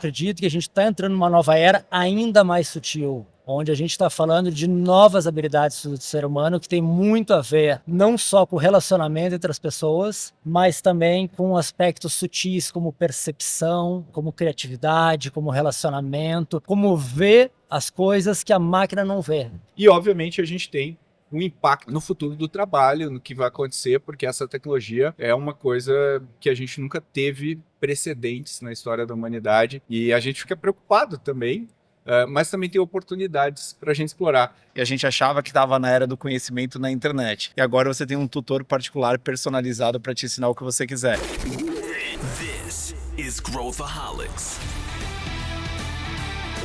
Acredito que a gente está entrando numa nova era ainda mais sutil, onde a gente está falando de novas habilidades do ser humano que tem muito a ver não só com o relacionamento entre as pessoas, mas também com aspectos sutis como percepção, como criatividade, como relacionamento, como ver as coisas que a máquina não vê. E, obviamente, a gente tem um impacto no futuro do trabalho, no que vai acontecer, porque essa tecnologia é uma coisa que a gente nunca teve precedentes na história da humanidade e a gente fica preocupado também, mas também tem oportunidades para a gente explorar. E a gente achava que estava na era do conhecimento na internet. E agora você tem um tutor particular personalizado para te ensinar o que você quiser. This is Growthaholics.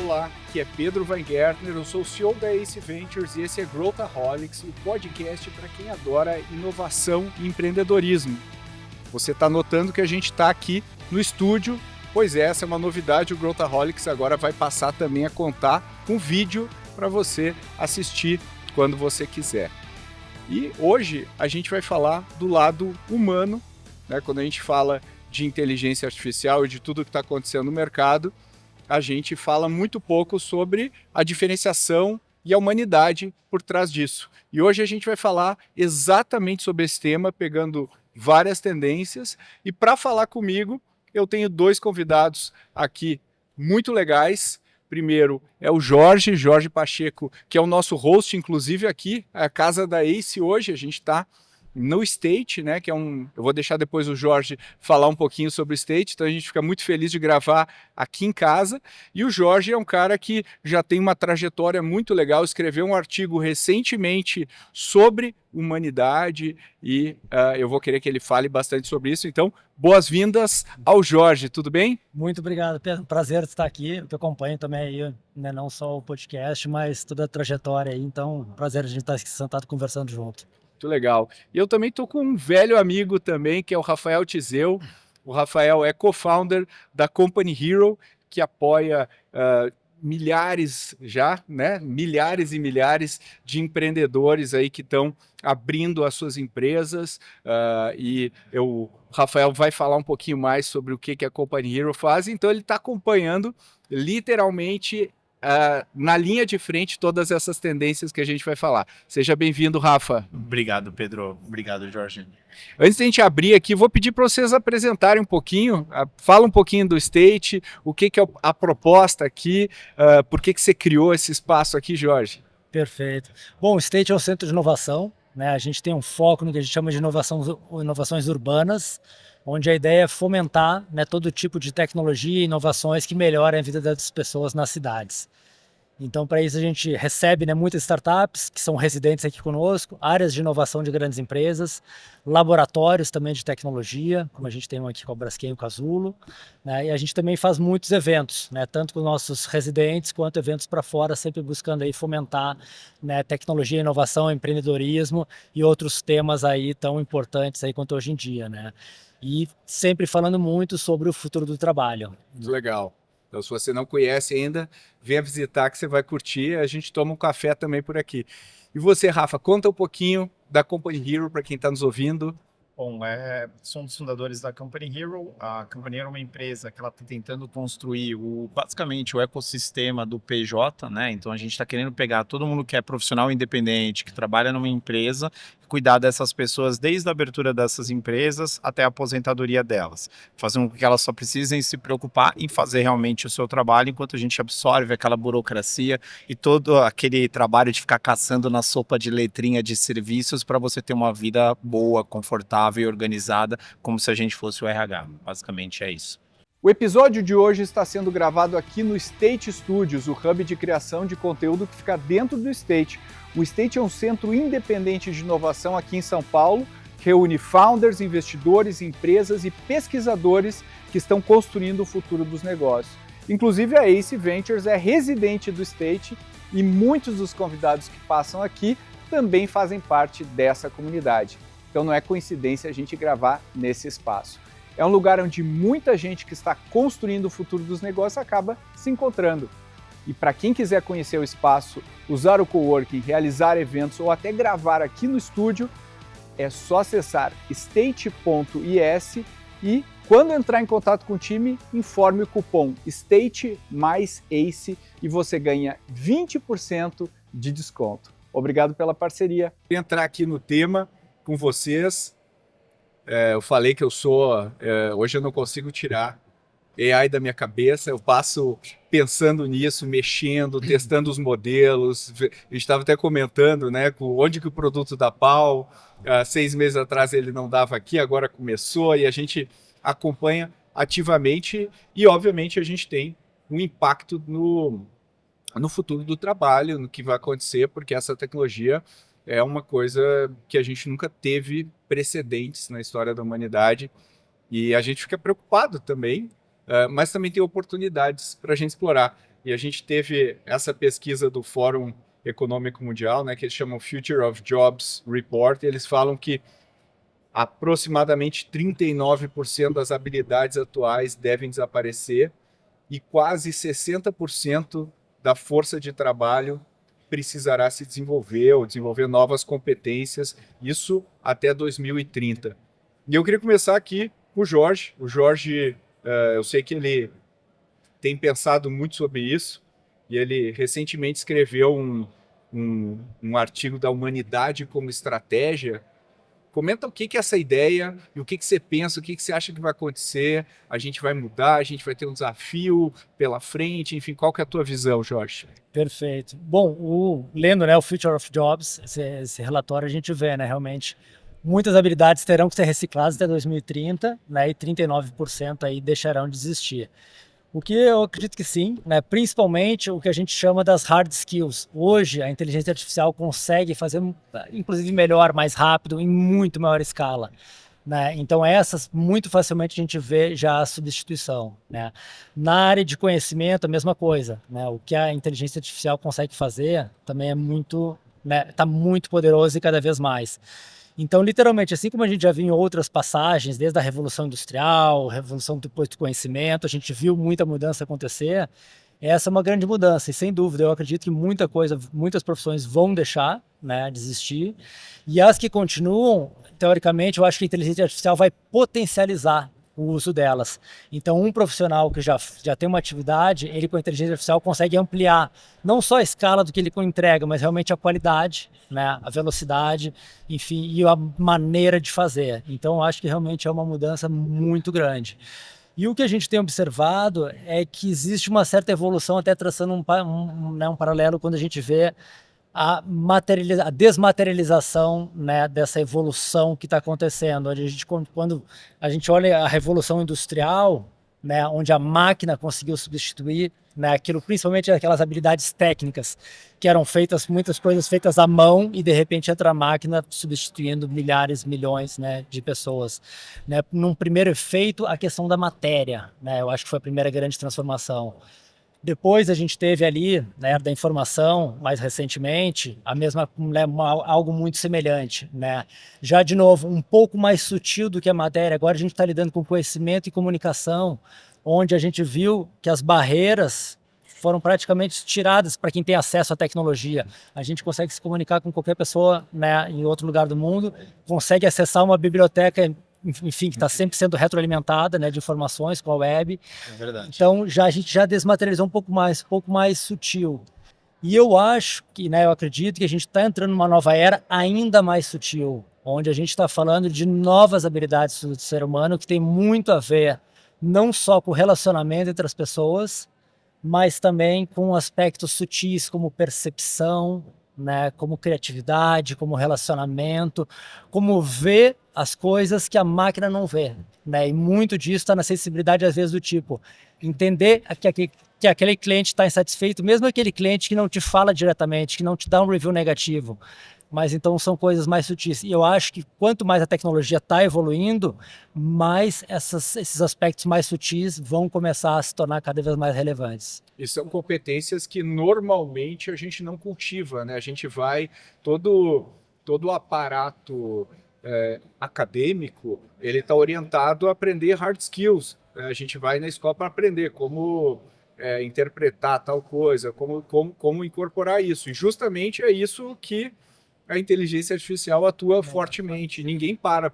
Olá, aqui é Pedro Weingärtner, eu sou o CEO da Ace Ventures e esse é Growthaholics, o podcast para quem adora inovação e empreendedorismo. Você está notando que a gente está aqui no estúdio, pois essa é uma novidade, o Growthaholics agora vai passar também a contar com vídeo para você assistir quando você quiser. E hoje a gente vai falar do lado humano, né? Quando a gente fala de inteligência artificial e de tudo que está acontecendo no mercado, a gente fala muito pouco sobre a diferenciação e a humanidade por trás disso. E hoje a gente vai falar exatamente sobre esse tema, pegando várias tendências. E para falar comigo, eu tenho dois convidados aqui muito legais. Primeiro é o Jorge Pacheco, que é o nosso host, inclusive aqui, a casa da Ace hoje. A gente está no State, né, que é eu vou deixar depois o Jorge falar um pouquinho sobre o State, então a gente fica muito feliz de gravar aqui em casa, e o Jorge é um cara que já tem uma trajetória muito legal, escreveu um artigo recentemente sobre humanidade, e eu vou querer que ele fale bastante sobre isso, então boas-vindas ao Jorge, tudo bem? Muito obrigado, Pedro, prazer estar aqui, eu acompanho também aí, né, não só o podcast, mas toda a trajetória aí, então prazer a gente estar aqui sentado conversando junto. Muito legal. E eu também estou com um velho amigo também, que é o Rafael Tizeu. O Rafael é co-founder da Company Hero, que apoia milhares já, né? Milhares e milhares de empreendedores aí que estão abrindo as suas empresas. O Rafael vai falar um pouquinho mais sobre o que a Company Hero faz. Então ele está acompanhando literalmente na linha de frente todas essas tendências que a gente vai falar. Seja bem-vindo, Rafa. Obrigado, Pedro. Obrigado, Jorge. Antes de a gente abrir aqui, vou pedir para vocês apresentarem um pouquinho, fala um pouquinho do State, o que é a proposta aqui, por que você criou esse espaço aqui, Jorge? Perfeito. Bom, o State é um centro de inovação, né? A gente tem um foco no que a gente chama de inovações urbanas, onde a ideia é fomentar, né, todo tipo de tecnologia e inovações que melhorem a vida das pessoas nas cidades. Então, para isso, a gente recebe, né, muitas startups que são residentes aqui conosco, áreas de inovação de grandes empresas, laboratórios também de tecnologia, como a gente tem um aqui com a Braskem e o Casulo, né, e a gente também faz muitos eventos, né, tanto com os nossos residentes quanto eventos para fora, sempre buscando aí fomentar, né, tecnologia, inovação, empreendedorismo e outros temas aí tão importantes aí quanto hoje em dia, né? E sempre falando muito sobre o futuro do trabalho. Muito legal. Então, se você não conhece ainda, venha visitar que você vai curtir. A gente toma um café também por aqui. E você, Rafa, conta um pouquinho da Company Hero para quem está nos ouvindo. Bom, sou um dos fundadores da Company Hero. A Company Hero é uma empresa que ela está tentando construir basicamente o ecossistema do PJ, né? Então a gente está querendo pegar todo mundo que é profissional independente, que trabalha numa empresa, cuidar dessas pessoas desde a abertura dessas empresas até a aposentadoria delas, fazendo com que elas só precisem se preocupar em fazer realmente o seu trabalho, enquanto a gente absorve aquela burocracia e todo aquele trabalho de ficar caçando na sopa de letrinha de serviços para você ter uma vida boa, confortável e organizada, como se a gente fosse o RH. Basicamente é isso. O episódio de hoje está sendo gravado aqui no State Studios, o hub de criação de conteúdo que fica dentro do State. O State é um centro independente de inovação aqui em São Paulo, que reúne founders, investidores, empresas e pesquisadores que estão construindo o futuro dos negócios. Inclusive a Ace Ventures é residente do State e muitos dos convidados que passam aqui também fazem parte dessa comunidade. Então não é coincidência a gente gravar nesse espaço. É um lugar onde muita gente que está construindo o futuro dos negócios acaba se encontrando. E para quem quiser conhecer o espaço, usar o coworking, realizar eventos ou até gravar aqui no estúdio, é só acessar state.is e Quando entrar em contato com o time, informe o cupom STATE mais ACE e você ganha 20% de desconto. Obrigado pela parceria. Vou entrar aqui no tema com vocês. Eu falei que hoje eu não consigo tirar AI da minha cabeça, eu passo pensando nisso, mexendo, testando os modelos. A gente estava até comentando, né, onde que o produto dá pau. 6 meses atrás ele não dava aqui, agora começou, e a gente acompanha ativamente e, obviamente, a gente tem um impacto no futuro do trabalho, no que vai acontecer, porque essa tecnologia é uma coisa que a gente nunca teve precedentes na história da humanidade e a gente fica preocupado também, mas também tem oportunidades para a gente explorar. E a gente teve essa pesquisa do Fórum Econômico Mundial, né, que eles chamam Future of Jobs Report, e eles falam que aproximadamente 39% das habilidades atuais devem desaparecer e quase 60% da força de trabalho precisará se desenvolver ou desenvolver novas competências, isso até 2030. E eu queria começar aqui com o Jorge. O Jorge, eu sei que ele tem pensado muito sobre isso e ele recentemente escreveu um artigo da Humanidade como Estratégia. Comenta o que é essa ideia e o que você pensa, o que você acha que vai acontecer, a gente vai mudar, a gente vai ter um desafio pela frente, enfim, qual que é a tua visão, Jorge? Perfeito. Bom, lendo, né, o Future of Jobs, esse relatório, a gente vê, né, realmente, muitas habilidades terão que ser recicladas até 2030, né, e 39% aí deixarão de existir. O que eu acredito que sim, né? Principalmente o que a gente chama das hard skills. Hoje, a inteligência artificial consegue fazer, inclusive, melhor, mais rápido, em muito maior escala, né? Então, essas, muito facilmente, a gente vê já a substituição, né? Na área de conhecimento, a mesma coisa, né? O que a inteligência artificial consegue fazer também é muito, né? Tá muito poderoso e cada vez mais. Então, literalmente, assim como a gente já viu em outras passagens, desde a Revolução Industrial, Revolução depois do Conhecimento, a gente viu muita mudança acontecer, essa é uma grande mudança, e sem dúvida, eu acredito que muitas profissões vão deixar, né, de existir, e as que continuam, teoricamente, eu acho que a inteligência artificial vai potencializar o uso delas. Então, um profissional que já tem uma atividade, ele com a inteligência artificial consegue ampliar não só a escala do que ele entrega, mas realmente a qualidade, né, a velocidade, enfim, e a maneira de fazer. Então, eu acho que realmente é uma mudança muito grande. E o que a gente tem observado é que existe uma certa evolução, até traçando um paralelo quando a gente vê a desmaterialização, né, dessa evolução que está acontecendo. Quando a gente olha a Revolução Industrial, né, onde a máquina conseguiu substituir, né, aquilo, principalmente aquelas habilidades técnicas que eram feitas, muitas coisas feitas à mão, e de repente entra a máquina substituindo milhares, milhões, né, de pessoas. Né, num primeiro efeito, a questão da matéria, né, eu acho que foi a primeira grande transformação. Depois a gente teve ali, na era da informação, mais recentemente, algo muito semelhante, né? Já, de novo, um pouco mais sutil do que a matéria. Agora a gente está lidando com conhecimento e comunicação, onde a gente viu que as barreiras foram praticamente tiradas para quem tem acesso à tecnologia. A gente consegue se comunicar com qualquer pessoa, né, em outro lugar do mundo, consegue acessar uma biblioteca, enfim, que está sempre sendo retroalimentada, né, de informações com a web. É verdade. Então, a gente já desmaterializou um pouco mais sutil. E eu acho que, né, eu acredito que a gente está entrando numa nova era ainda mais sutil, onde a gente está falando de novas habilidades do ser humano que tem muito a ver não só com o relacionamento entre as pessoas, mas também com aspectos sutis como percepção, né, como criatividade, como relacionamento, como ver as coisas que a máquina não vê, né? E muito disso está na sensibilidade, às vezes, do tipo, entender que aquele cliente está insatisfeito, mesmo aquele cliente que não te fala diretamente, que não te dá um review negativo, mas então são coisas mais sutis. E eu acho que quanto mais a tecnologia está evoluindo, mais esses aspectos mais sutis vão começar a se tornar cada vez mais relevantes. E são competências que normalmente a gente não cultiva, né? A gente vai, todo o aparato acadêmico, ele está orientado a aprender hard skills. A gente vai na escola para aprender como interpretar tal coisa, como incorporar isso. E justamente é isso que a inteligência artificial atua fortemente. Ninguém para.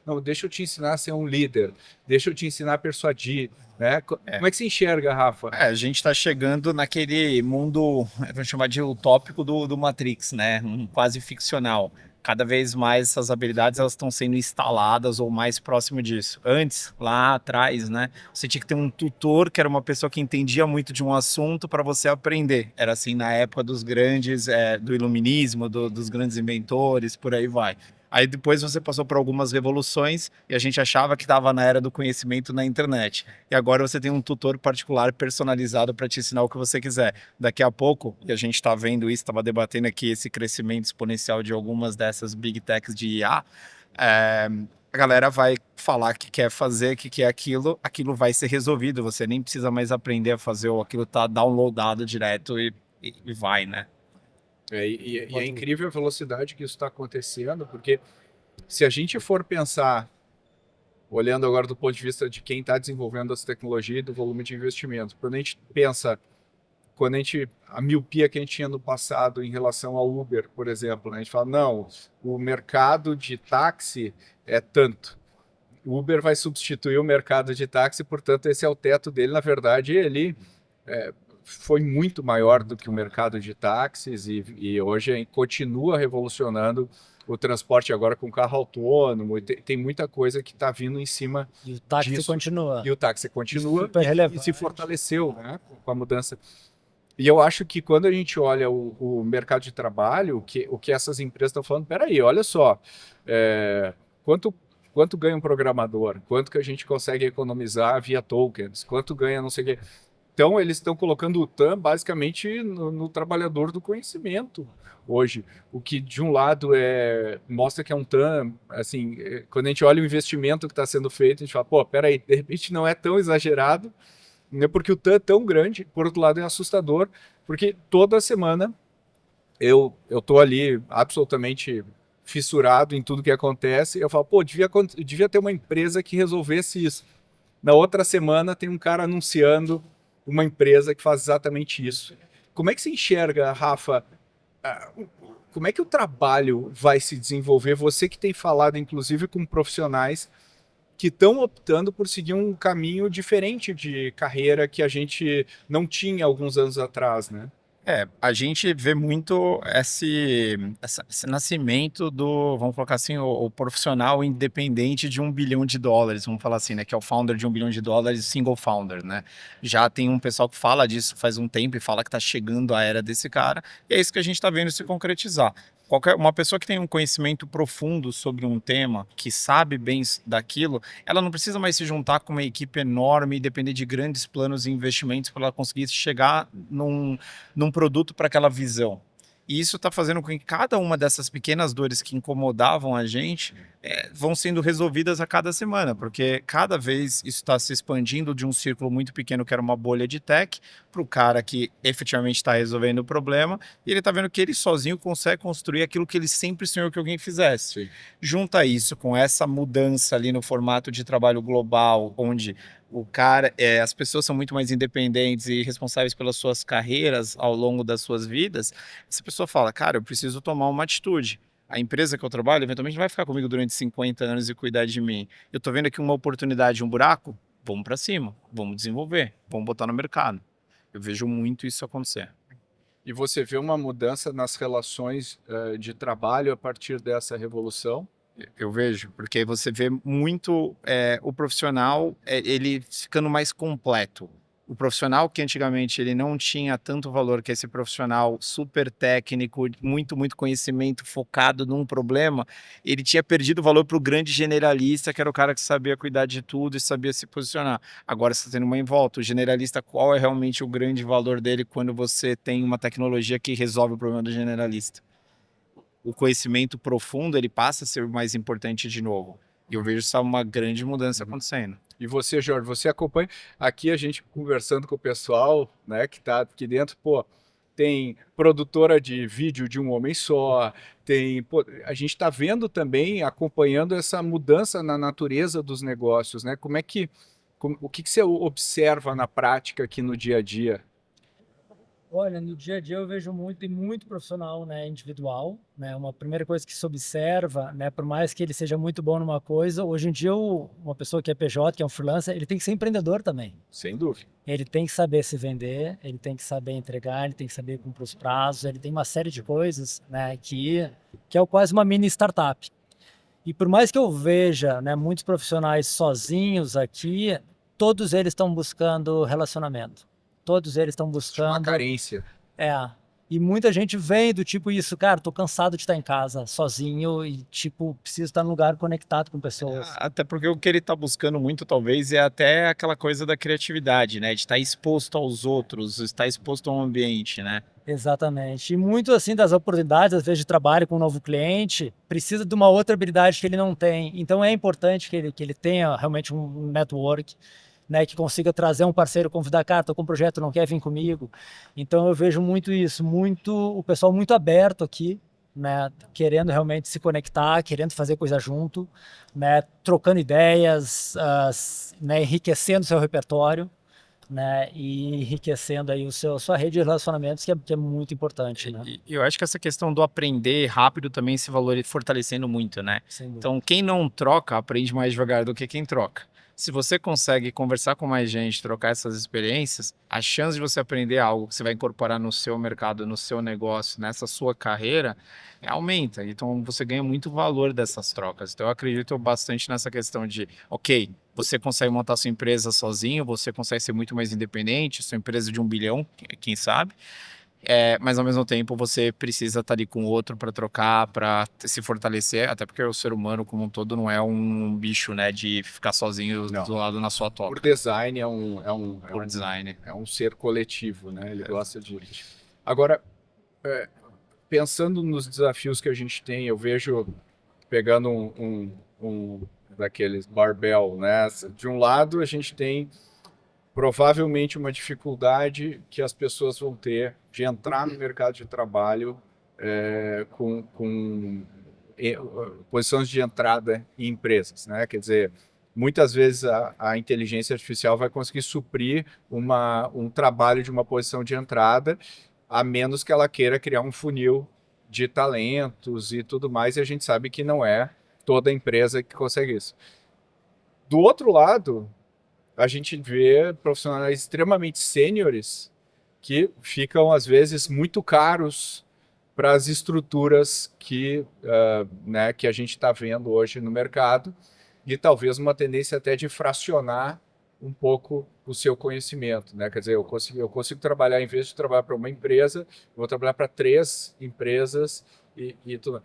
Não, deixa eu te ensinar a ser um líder, deixa eu te ensinar a persuadir. Né? Como é que se enxerga, Rafa? A gente está chegando naquele mundo, vamos chamar de utópico do Matrix, né? Quase ficcional. Cada vez mais essas habilidades elas estão sendo instaladas ou mais próximo disso. Antes, lá atrás, né, você tinha que ter um tutor que era uma pessoa que entendia muito de um assunto para você aprender. Era assim na época dos grandes, do iluminismo, dos grandes inventores, por aí vai. Aí depois você passou por algumas revoluções e a gente achava que estava na era do conhecimento na internet. E agora você tem um tutor particular personalizado para te ensinar o que você quiser. Daqui a pouco, e a gente está vendo isso, estava debatendo aqui esse crescimento exponencial de algumas dessas big techs de IA, a galera vai falar que quer fazer, que quer aquilo vai ser resolvido. Você nem precisa mais aprender a fazer, ou aquilo está downloadado direto e vai, né? E é incrível a velocidade que isso está acontecendo, porque se a gente for pensar, olhando agora do ponto de vista de quem está desenvolvendo essa tecnologia e do volume de investimento, quando a gente pensa, a miopia que a gente tinha no passado em relação ao Uber, por exemplo, né? A gente fala, não, o mercado de táxi é tanto. O Uber vai substituir o mercado de táxi, portanto, esse é o teto dele. Na verdade, ele foi muito maior do que o mercado de táxis e hoje continua revolucionando o transporte agora com carro autônomo. Tem muita coisa que está vindo em cima E o táxi disso. continua. E o táxi continua Super relevante. e se fortaleceu, né, com a mudança. E eu acho que quando a gente olha o mercado de trabalho, o que essas empresas estão falando, peraí, olha só, quanto ganha um programador? Quanto que a gente consegue economizar via tokens? Quanto ganha não sei o quê? Então, eles estão colocando o TAM basicamente no trabalhador do conhecimento hoje. O que, de um lado, mostra que é um TAM, assim, quando a gente olha o investimento que está sendo feito, a gente fala, pô, peraí, de repente não é tão exagerado, né, porque o TAM é tão grande. Por outro lado, é assustador, porque toda semana eu estou ali absolutamente fissurado em tudo que acontece, eu falo, pô, devia ter uma empresa que resolvesse isso. Na outra semana tem um cara anunciando uma empresa que faz exatamente isso. Como é que você enxerga, Rafa, como é que o trabalho vai se desenvolver? Você que tem falado, inclusive, com profissionais que estão optando por seguir um caminho diferente de carreira que a gente não tinha alguns anos atrás, né? A gente vê muito esse nascimento vamos colocar assim, o profissional independente de $1 bilhão, vamos falar assim, né? Que é o founder de $1 bilhão, single founder, né? Já tem um pessoal que fala disso faz um tempo e fala que está chegando a era desse cara, e é isso que a gente está vendo se concretizar. Uma pessoa que tem um conhecimento profundo sobre um tema, que sabe bem daquilo, ela não precisa mais se juntar com uma equipe enorme e depender de grandes planos e investimentos para ela conseguir chegar num produto para aquela visão. E isso está fazendo com que cada uma dessas pequenas dores que incomodavam a gente vão sendo resolvidas a cada semana, porque cada vez isso está se expandindo de um círculo muito pequeno, que era uma bolha de tech, para o cara que efetivamente está resolvendo o problema, e ele está vendo que ele sozinho consegue construir aquilo que ele sempre sonhou que alguém fizesse. Sim. Junta isso com essa mudança ali no formato de trabalho global, onde o cara, as pessoas são muito mais independentes e responsáveis pelas suas carreiras ao longo das suas vidas. Essa pessoa fala, cara, eu preciso tomar uma atitude. A empresa que eu trabalho, eventualmente, não vai ficar comigo durante 50 anos e cuidar de mim. Eu tô vendo aqui uma oportunidade, um buraco, vamos para cima, vamos desenvolver, vamos botar no mercado. Eu vejo muito isso acontecer. E você vê uma mudança nas relações de trabalho a partir dessa revolução? Eu vejo, porque você vê muito o profissional, ele ficando mais completo. O profissional que antigamente ele não tinha tanto valor, que esse profissional super técnico, muito conhecimento focado num problema, ele tinha perdido o valor para o grande generalista, que era o cara que sabia cuidar de tudo e sabia se posicionar. Agora você está tendo uma em volta. O generalista, qual é realmente o grande valor dele quando você tem uma tecnologia que resolve o problema do generalista? O conhecimento profundo, ele passa a ser mais importante de novo. E eu vejo essa uma grande mudança acontecendo. E você, Jorge, você acompanha aqui a gente conversando com o pessoal, né, que está aqui dentro, pô, tem produtora de vídeo de um homem só, a gente está vendo também, acompanhando essa mudança na natureza dos negócios, né? O que você observa na prática aqui no dia a dia? Olha, no dia a dia eu vejo muito e muito profissional, né, individual, né, uma primeira coisa que se observa, né, por mais que ele seja muito bom numa coisa, hoje em dia uma pessoa que é PJ, que é um freelancer, ele tem que ser empreendedor também. Sem dúvida. Ele tem que saber se vender, ele tem que saber entregar, ele tem que saber cumprir os prazos, ele tem uma série de coisas, né, que é quase uma mini startup. E por mais que eu veja, né, muitos profissionais sozinhos aqui, todos eles estão buscando relacionamento. Todos eles estão Uma buscando. carência. É. E muita gente vem do tipo isso, cara, tô cansado de estar em casa, sozinho e, tipo, preciso estar num lugar conectado com pessoas. Até porque o que ele está buscando muito, talvez, é até aquela coisa da criatividade, né? De estar exposto aos outros, estar exposto ao ambiente, né? Exatamente. E muito, assim, das oportunidades, às vezes, de trabalho com um novo cliente, precisa de uma outra habilidade que ele não tem. Então, é importante que ele tenha realmente um network, né, que consiga trazer um parceiro, convidar, cara, tô com um projeto, não quer vir comigo? Então eu vejo muito isso, o pessoal muito aberto aqui, né, querendo realmente se conectar, querendo fazer coisa junto, né, trocando ideias, né, enriquecendo seu repertório, né, e enriquecendo aí sua rede de relacionamentos, que é muito importante, né? E eu acho que essa questão do aprender rápido também se fortalecendo muito, né? Sem dúvida. Então, quem não troca, aprende mais devagar do que quem troca. Se você consegue conversar com mais gente, trocar essas experiências, a chance de você aprender algo que você vai incorporar no seu mercado, no seu negócio, nessa sua carreira, aumenta. Então, você ganha muito valor dessas trocas. Então, eu acredito bastante nessa questão de, ok, você consegue montar sua empresa sozinho, você consegue ser muito mais independente, sua empresa de 1 bilhão, quem sabe, mas ao mesmo tempo você precisa estar ali com o outro para trocar, para se fortalecer, até porque o ser humano como um todo não é um bicho, né, de ficar sozinho Não. do lado na sua Por toca. design Por design. é um ser coletivo, né? Ele gosta de. Agora, pensando nos desafios que a gente tem, eu vejo pegando um daqueles barbell, né? De um lado a gente tem provavelmente uma dificuldade que as pessoas vão ter de entrar no mercado de trabalho com posições de entrada em empresas, né? Quer dizer, muitas vezes a inteligência artificial vai conseguir suprir um trabalho de uma posição de entrada, a menos que ela queira criar um funil de talentos e tudo mais, e a gente sabe que não é toda empresa que consegue isso. Do outro lado, a gente vê profissionais extremamente sêniores que ficam, às vezes, muito caros para as estruturas né, que a gente está vendo hoje no mercado, e talvez uma tendência até de fracionar um pouco o seu conhecimento, né? Quer dizer, eu consigo trabalhar, em vez de trabalhar para uma empresa, eu vou trabalhar para 3 empresas e tudo.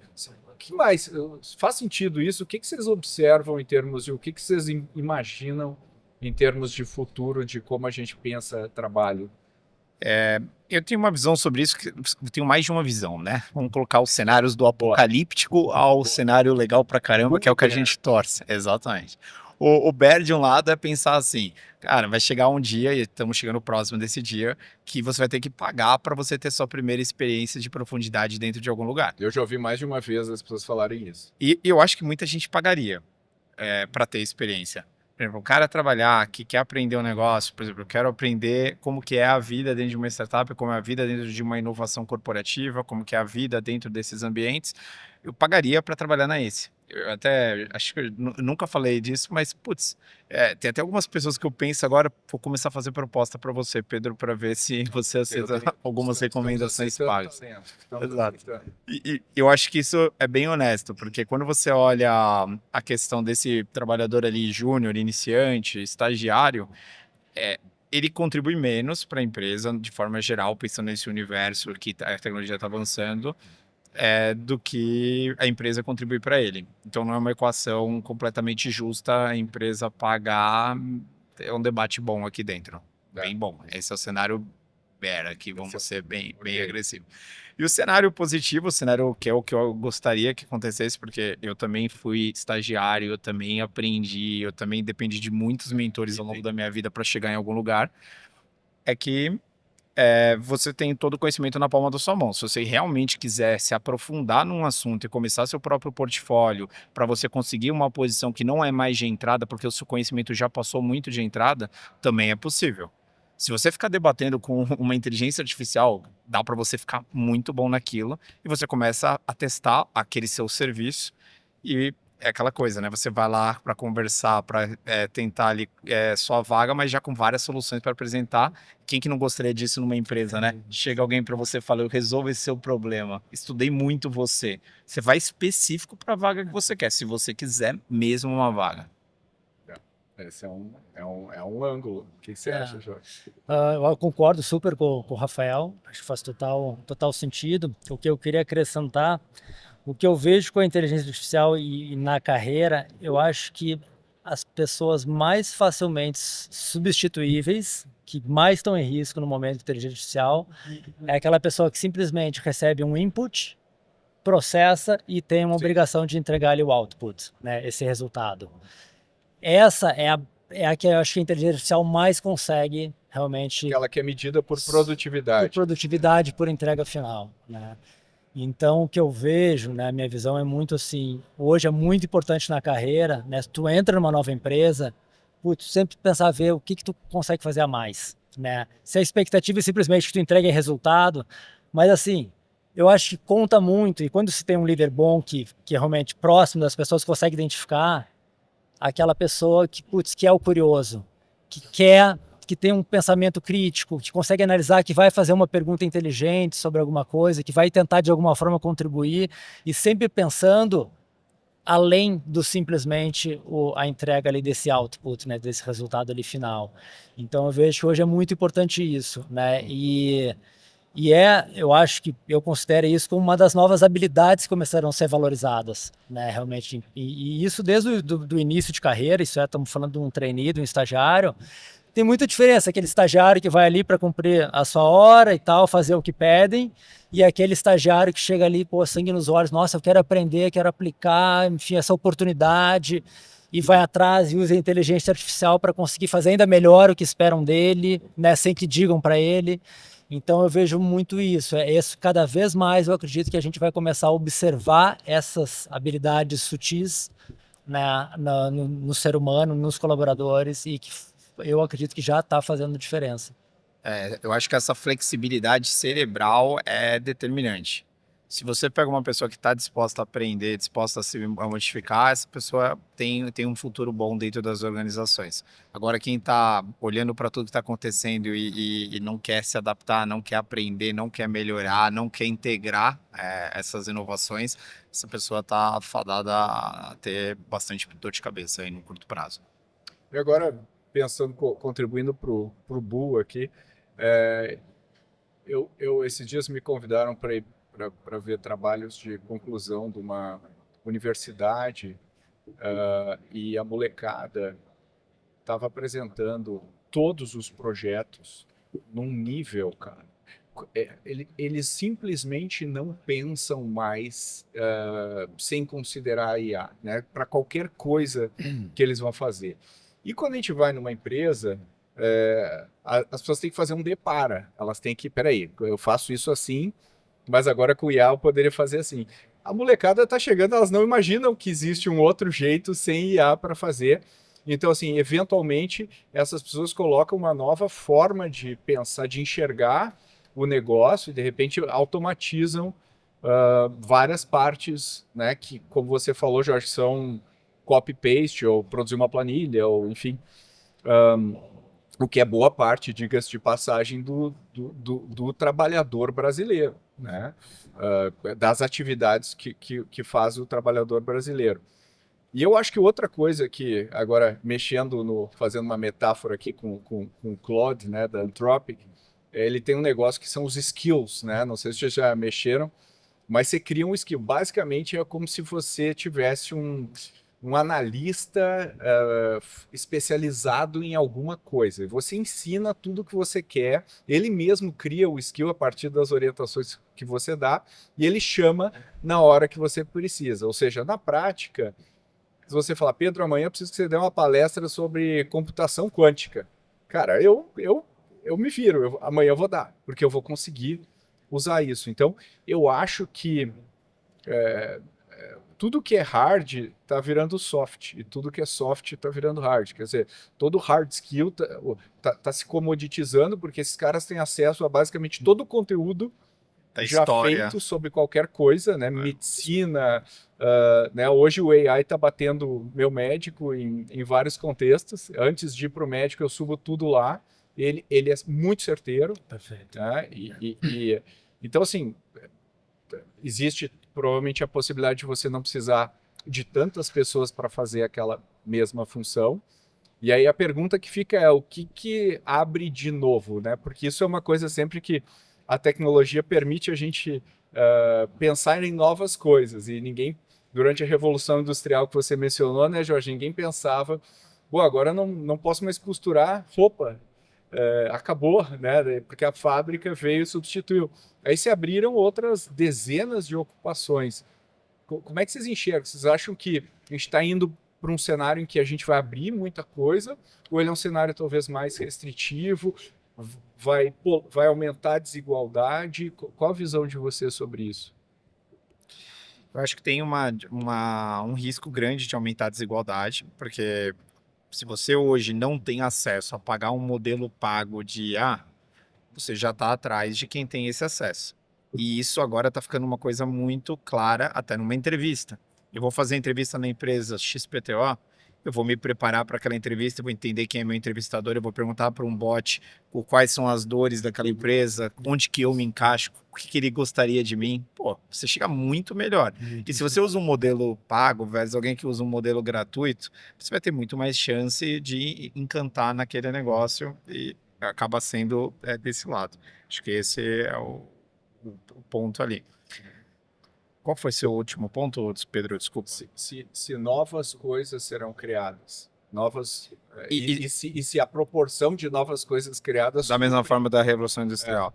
O que mais? Faz sentido isso? O que vocês observam em termos de... O que vocês imaginam em termos de futuro, de como a gente pensa trabalho? Eu tenho uma visão sobre isso, eu tenho mais de uma visão, né? Vamos colocar os cenários do apocalíptico ao cenário legal pra caramba, que é o que a gente torce. Exatamente. O bear de um lado é pensar assim, cara, vai chegar um dia, e estamos chegando próximo desse dia, que você vai ter que pagar para você ter sua primeira experiência de profundidade dentro de algum lugar. Eu já ouvi mais de uma vez as pessoas falarem isso. E eu acho que muita gente pagaria para ter experiência. Por exemplo, o cara trabalhar, que quer aprender um negócio, por exemplo, eu quero aprender como que é a vida dentro de uma startup, como é a vida dentro de uma inovação corporativa, como que é a vida dentro desses ambientes, eu pagaria para trabalhar na ACE. Eu até, acho que eu nunca falei disso, mas, putz, tem até algumas pessoas que eu penso agora, vou começar a fazer proposta para você, Pedro, para ver se você aceita algumas recomendações pagas. Exato. E eu acho que isso é bem honesto, porque quando você olha a questão desse trabalhador ali, júnior, iniciante, estagiário, ele contribui menos para a empresa, de forma geral, pensando nesse universo que a tecnologia está avançando, do que a empresa contribui para ele. Então não é uma equação completamente justa a empresa pagar. É um debate bom aqui dentro. Bem bom. Esse é o cenário bear aqui, vamos ser bem agressivo. E o cenário positivo, o cenário que é o que eu gostaria que acontecesse, porque eu também fui estagiário, eu também aprendi, eu também dependi de muitos mentores ao longo da minha vida para chegar em algum lugar, é que você tem todo o conhecimento na palma da sua mão. Se você realmente quiser se aprofundar num assunto e começar seu próprio portfólio para você conseguir uma posição que não é mais de entrada, porque o seu conhecimento já passou muito de entrada, também é possível. Se você ficar debatendo com uma inteligência artificial, dá para você ficar muito bom naquilo e você começa a testar aquele seu serviço e é aquela coisa, né? Você vai lá para conversar, para tentar ali sua vaga, mas já com várias soluções para apresentar. Quem que não gostaria disso numa empresa, né? Chega alguém para você e fala, eu resolvo esse seu problema, estudei muito você. Você vai específico para a vaga que você quer, se você quiser mesmo uma vaga. Esse é um ângulo. O que você acha, Jorge? Eu concordo super com o Rafael, acho que faz total sentido. O que eu queria acrescentar, o que eu vejo com a inteligência artificial e na carreira, eu acho que as pessoas mais facilmente substituíveis, que mais estão em risco no momento de inteligência artificial, é aquela pessoa que simplesmente recebe um input, processa e tem uma obrigação de entregar ali o output, né, esse resultado. Essa é a que eu acho que a inteligência artificial mais consegue realmente... Aquela que é medida por produtividade. Por produtividade, por entrega final, né? Então, o que eu vejo, né, a minha visão é muito assim, hoje é muito importante na carreira, né, se tu entra numa nova empresa, putz, sempre pensar, ver o que tu consegue fazer a mais, né? Se a expectativa é simplesmente que tu entregue resultado, mas assim, eu acho que conta muito, e quando se tem um líder bom que é realmente próximo das pessoas, consegue identificar aquela pessoa que, putz, que é o curioso, que tem um pensamento crítico, que consegue analisar, que vai fazer uma pergunta inteligente sobre alguma coisa, que vai tentar de alguma forma contribuir e sempre pensando além do simplesmente a entrega ali desse output, né, desse resultado ali final. Então eu vejo que hoje é muito importante isso, né, eu acho que eu considero isso como uma das novas habilidades que começaram a ser valorizadas, né, realmente. E isso desde do início de carreira, estamos falando de um trainee, de um estagiário, tem muita diferença, aquele estagiário que vai ali para cumprir a sua hora e tal, fazer o que pedem, e aquele estagiário que chega ali, pô, sangue nos olhos, nossa, eu quero aprender, quero aplicar, enfim, essa oportunidade, e vai atrás e usa a inteligência artificial para conseguir fazer ainda melhor o que esperam dele, né, sem que digam para ele. Então eu vejo muito isso, cada vez mais eu acredito que a gente vai começar a observar essas habilidades sutis, né, no ser humano, nos colaboradores, e que eu acredito que já está fazendo diferença. Eu acho que essa flexibilidade cerebral é determinante. Se você pega uma pessoa que está disposta a aprender, disposta a modificar, essa pessoa tem um futuro bom dentro das organizações. Agora, quem está olhando para tudo que está acontecendo e não quer se adaptar, não quer aprender, não quer melhorar, não quer integrar essas inovações, essa pessoa está fadada a ter bastante dor de cabeça aí no curto prazo. E agora, pensando, contribuindo para o Bu aqui, esses dias me convidaram para ir para ver trabalhos de conclusão de uma universidade e a molecada estava apresentando todos os projetos num nível, cara. Eles simplesmente não pensam mais sem considerar a IA, né? Para qualquer coisa que eles vão fazer. E quando a gente vai numa empresa, as pessoas têm que fazer um depara. Elas têm que, peraí, eu faço isso assim, mas agora com o IA eu poderia fazer assim. A molecada está chegando, elas não imaginam que existe um outro jeito sem IA para fazer. Então, assim, eventualmente, essas pessoas colocam uma nova forma de pensar, de enxergar o negócio e, de repente, automatizam várias partes, né, que, como você falou, Jorge, são copy-paste ou produzir uma planilha, ou enfim, o que é boa parte, diga-se de passagem, do trabalhador brasileiro, né? Das atividades que faz o trabalhador brasileiro. E eu acho que outra coisa que, agora fazendo uma metáfora aqui com o Claude, né, da Anthropic, ele tem um negócio que são os skills, né? Não sei se vocês já mexeram, mas você cria um skill. Basicamente é como se você tivesse um analista especializado em alguma coisa. Você ensina tudo o que você quer, ele mesmo cria o skill a partir das orientações que você dá e ele chama na hora que você precisa. Ou seja, na prática, se você falar, Pedro, amanhã eu preciso que você dê uma palestra sobre computação quântica. Cara, eu me viro, amanhã eu vou dar, porque eu vou conseguir usar isso. Então, eu acho que tudo que é hard está virando soft, e tudo que é soft está virando hard. Quer dizer, todo hard skill tá se comoditizando, porque esses caras têm acesso a basicamente todo o conteúdo Da já história. feito sobre qualquer coisa, né? Medicina, né? Hoje o AI está batendo meu médico em vários contextos. Antes de ir para o médico, eu subo tudo lá. Ele é muito certeiro. Perfeito. Né? Então, assim, existe provavelmente a possibilidade de você não precisar de tantas pessoas para fazer aquela mesma função. E aí a pergunta que fica é o que abre de novo, né? Porque isso é uma coisa sempre que a tecnologia permite a gente pensar em novas coisas. E ninguém, durante a Revolução Industrial que você mencionou, né, Jorge, ninguém pensava, pô, agora não posso mais costurar roupa. Acabou, né? Porque a fábrica veio e substituiu. Aí se abriram outras dezenas de ocupações. Como é que vocês enxergam? Vocês acham que a gente está indo para um cenário em que a gente vai abrir muita coisa, ou ele é um cenário talvez mais restritivo, vai aumentar a desigualdade? Qual a visão de você sobre isso? Eu acho que tem um risco grande de aumentar a desigualdade, porque se você hoje não tem acesso a pagar um modelo pago de IA, você já está atrás de quem tem esse acesso. E isso agora está ficando uma coisa muito clara até numa entrevista. Eu vou fazer entrevista na empresa XPTO, eu vou me preparar para aquela entrevista, eu vou entender quem é meu entrevistador, eu vou perguntar para um bot quais são as dores daquela empresa, onde que eu me encaixo, o que ele gostaria de mim. Pô, você chega muito melhor. E se você usa um modelo pago versus alguém que usa um modelo gratuito, você vai ter muito mais chance de encantar naquele negócio e acaba sendo desse lado. Acho que esse é o ponto ali. Qual foi seu último ponto, Pedro? Desculpa. Se novas coisas serão criadas, novas E- e se a proporção de novas coisas criadas Da mesma forma da Revolução Industrial.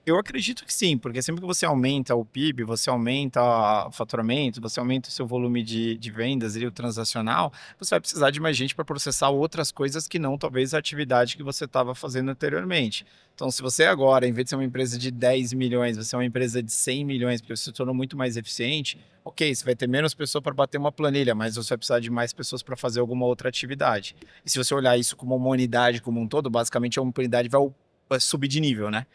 Eu acredito que sim, porque sempre que você aumenta o PIB, você aumenta o faturamento, você aumenta o seu volume de vendas e o transacional, você vai precisar de mais gente para processar outras coisas que não talvez a atividade que você estava fazendo anteriormente. Então, se você agora, em vez de ser uma empresa de 10 milhões, você é uma empresa de 100 milhões, porque você se tornou muito mais eficiente, ok, você vai ter menos pessoas para bater uma planilha, mas você vai precisar de mais pessoas para fazer alguma outra atividade. E se você olhar isso como uma unidade como um todo, basicamente a unidade vai subir de nível, né?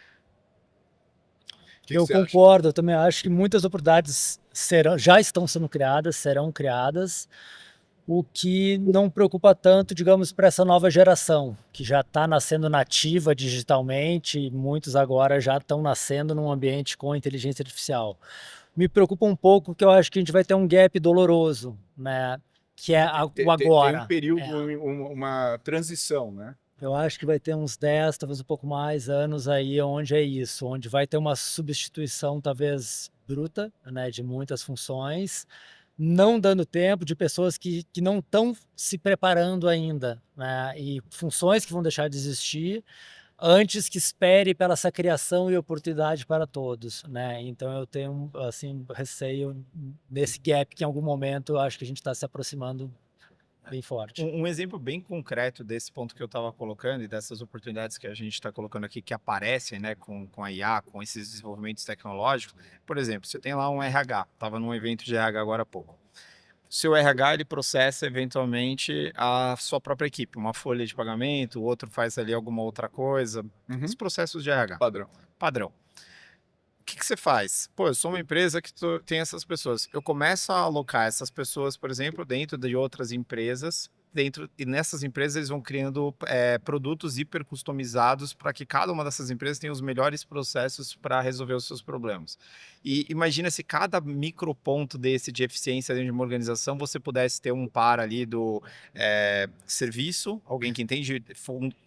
Eu concordo, eu também acho que muitas oportunidades já estão sendo criadas, serão criadas, o que não preocupa tanto, digamos, para essa nova geração, que já está nascendo nativa digitalmente, e muitos agora já estão nascendo num ambiente com inteligência artificial. Me preocupa um pouco que eu acho que a gente vai ter um gap doloroso, né? Que é o agora. Tem um período, uma transição, né? Eu acho que vai ter uns 10, talvez um pouco mais anos aí onde é isso, onde vai ter uma substituição talvez bruta, né, de muitas funções, não dando tempo de pessoas que não estão se preparando ainda, né, e funções que vão deixar de existir antes que espere pela essa criação e oportunidade para todos, né? Então eu tenho assim receio nesse gap que em algum momento eu acho que a gente está se aproximando bem forte. Um exemplo bem concreto desse ponto que eu estava colocando e dessas oportunidades que a gente está colocando aqui que aparecem, né, com a IA, com esses desenvolvimentos tecnológicos. Por exemplo, você tem lá um RH, estava num evento de RH agora há pouco. O seu RH, ele processa eventualmente a sua própria equipe, uma folha de pagamento, o outro faz ali alguma outra coisa, os processos de RH. Padrão. O que você faz? Pô, eu sou uma empresa que tem essas pessoas. Eu começo a alocar essas pessoas, por exemplo, dentro de outras empresas, e nessas empresas eles vão criando produtos hiper customizados para que cada uma dessas empresas tenha os melhores processos para resolver os seus problemas. E imagina se cada microponto desse de eficiência dentro de uma organização você pudesse ter um par ali do serviço, alguém que entende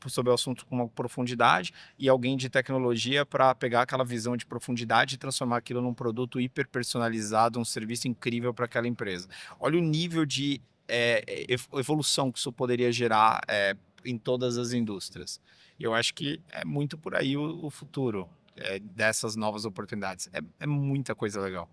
sobre o assunto com uma profundidade, e alguém de tecnologia para pegar aquela visão de profundidade e transformar aquilo num produto hiper personalizado, um serviço incrível para aquela empresa. Olha o nível de evolução que isso poderia gerar em todas as indústrias. E eu acho que é muito por aí o futuro dessas novas oportunidades. É muita coisa legal.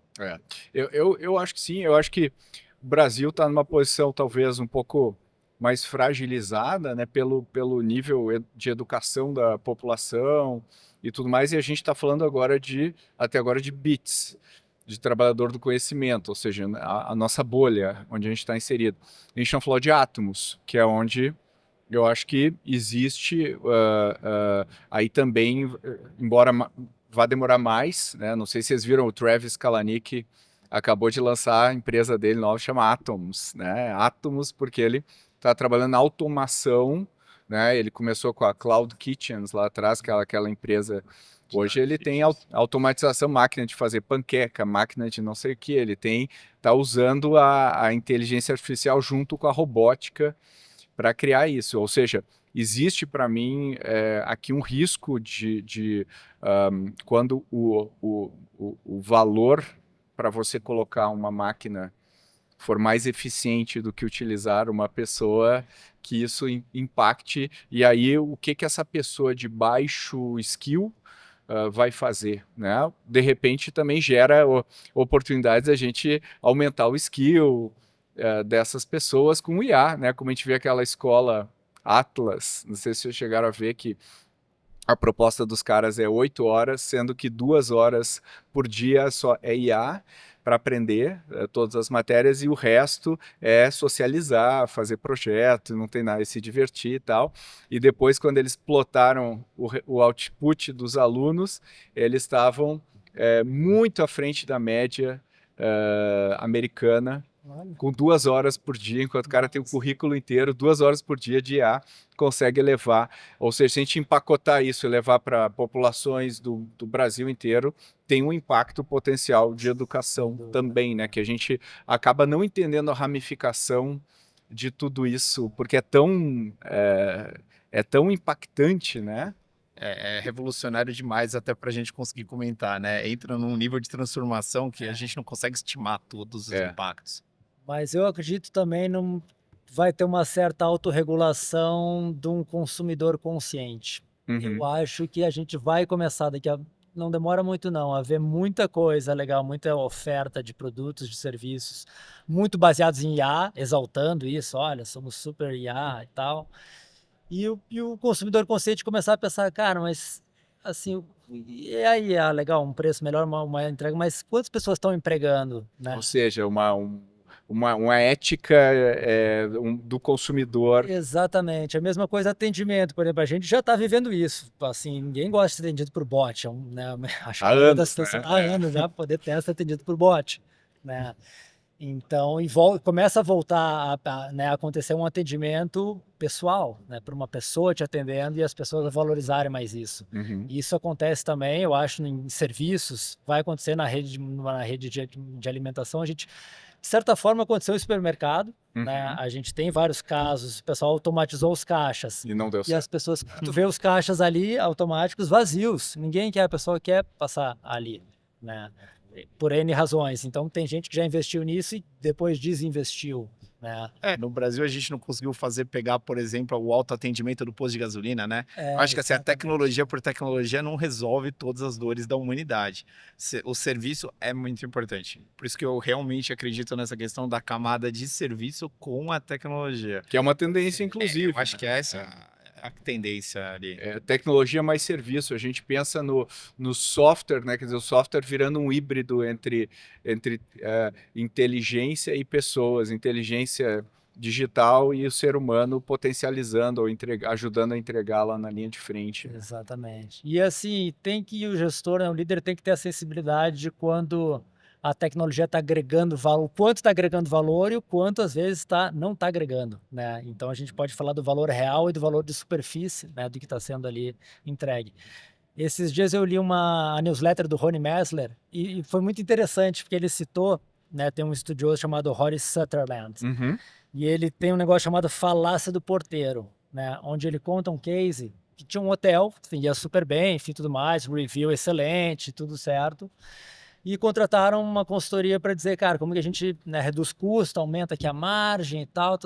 Eu acho que sim, eu acho que o Brasil está numa posição talvez um pouco mais fragilizada, né, pelo nível de educação da população e tudo mais, e a gente está falando até agora de bits. de trabalhador do conhecimento, ou seja, a nossa bolha, onde a gente está inserido. A gente não falou de átomos, que é onde eu acho que existe aí também, embora vá demorar mais, né? Não sei se vocês viram, o Travis Kalanick acabou de lançar a empresa dele nova, chama Atoms, né? Atoms porque ele está trabalhando na automação, né? Ele começou com a Cloud Kitchens lá atrás, aquela empresa. Hoje ele tem automatização, máquina de fazer panqueca, máquina de não sei o que. Ele está usando a inteligência artificial junto com a robótica para criar isso. Ou seja, existe para mim aqui um risco quando o valor para você colocar uma máquina for mais eficiente do que utilizar uma pessoa, que isso impacte. E aí, o que essa pessoa de baixo skill vai fazer, né? De repente, também gera oportunidades a gente aumentar o skill dessas pessoas com o IA, né? Como a gente vê aquela escola Atlas, não sei se vocês chegaram a ver que a proposta dos caras é 8 horas, sendo que 2 horas por dia só é IA para aprender todas as matérias e o resto é socializar, fazer projeto, não tem nada, se divertir e tal. E depois, quando eles plotaram o output dos alunos, eles estavam muito à frente da média americana, com 2 horas por dia, enquanto o cara tem o currículo inteiro, 2 horas por dia de IA, consegue levar. Ou seja, se a gente empacotar isso e levar para populações do Brasil inteiro, tem um impacto potencial de educação também, né? Que a gente acaba não entendendo a ramificação de tudo isso, porque é tão impactante, né? É revolucionário demais até para a gente conseguir comentar, né? Entra num nível de transformação que a gente não consegue estimar todos os impactos. Mas eu acredito também não vai ter uma certa autorregulação de um consumidor consciente. Eu acho que a gente vai começar não demora muito não, a ver muita coisa legal, muita oferta de produtos, de serviços, muito baseados em IA, exaltando isso, olha, somos super IA e tal. E o consumidor consciente começar a pensar, cara, mas assim, e aí, legal, um preço melhor, uma entrega, mas quantas pessoas estão empregando, né? Ou seja, uma ética do consumidor. Exatamente, a mesma coisa atendimento, por exemplo, a gente já está vivendo isso, assim, ninguém gosta de ser atendido por bot, né? Acho que Há anos, há anos já poder ter ser atendido por bot, né? Então, começa a voltar né, a acontecer um atendimento pessoal, né, para uma pessoa te atendendo e as pessoas valorizarem mais isso. Isso acontece também, eu acho, em serviços, vai acontecer na rede de alimentação. De certa forma, aconteceu em supermercado, né? A gente tem vários casos, o pessoal automatizou os caixas. E não deu certo. E as pessoas, tu vê os caixas ali automáticos vazios, ninguém quer, a pessoa quer passar ali, né? Por N razões. Então, tem gente que já investiu nisso e depois desinvestiu, né? No Brasil a gente não conseguiu pegar, por exemplo, o autoatendimento do posto de gasolina, né? Acho que assim, a tecnologia por tecnologia não resolve todas as dores da humanidade. O serviço é muito importante. Por isso que eu realmente acredito nessa questão da camada de serviço com a tecnologia. Que é uma tendência, inclusive. Eu acho que é essa a tendência ali. Tecnologia mais serviço. A gente pensa no software, né? Quer dizer, o software virando um híbrido entre inteligência e pessoas, inteligência digital e o ser humano potencializando ou ajudando a entregar lá na linha de frente. Exatamente. E assim, o gestor, né, o líder tem que ter a sensibilidade de quando a tecnologia está agregando valor, o quanto está agregando valor e o quanto às vezes não está agregando, né? Então a gente pode falar do valor real e do valor de superfície, né, do que está sendo ali entregue. Esses dias eu li a newsletter do Ronnie Mesler e foi muito interessante porque ele citou, né, tem um estudioso chamado Horace Sutherland e ele tem um negócio chamado falácia do porteiro, né, onde ele conta um case que tinha um hotel, enfim, ia super bem, enfim, tudo mais, review excelente, tudo certo. E contrataram uma consultoria para dizer, cara, como que a gente, né, reduz custo, aumenta aqui a margem e tal.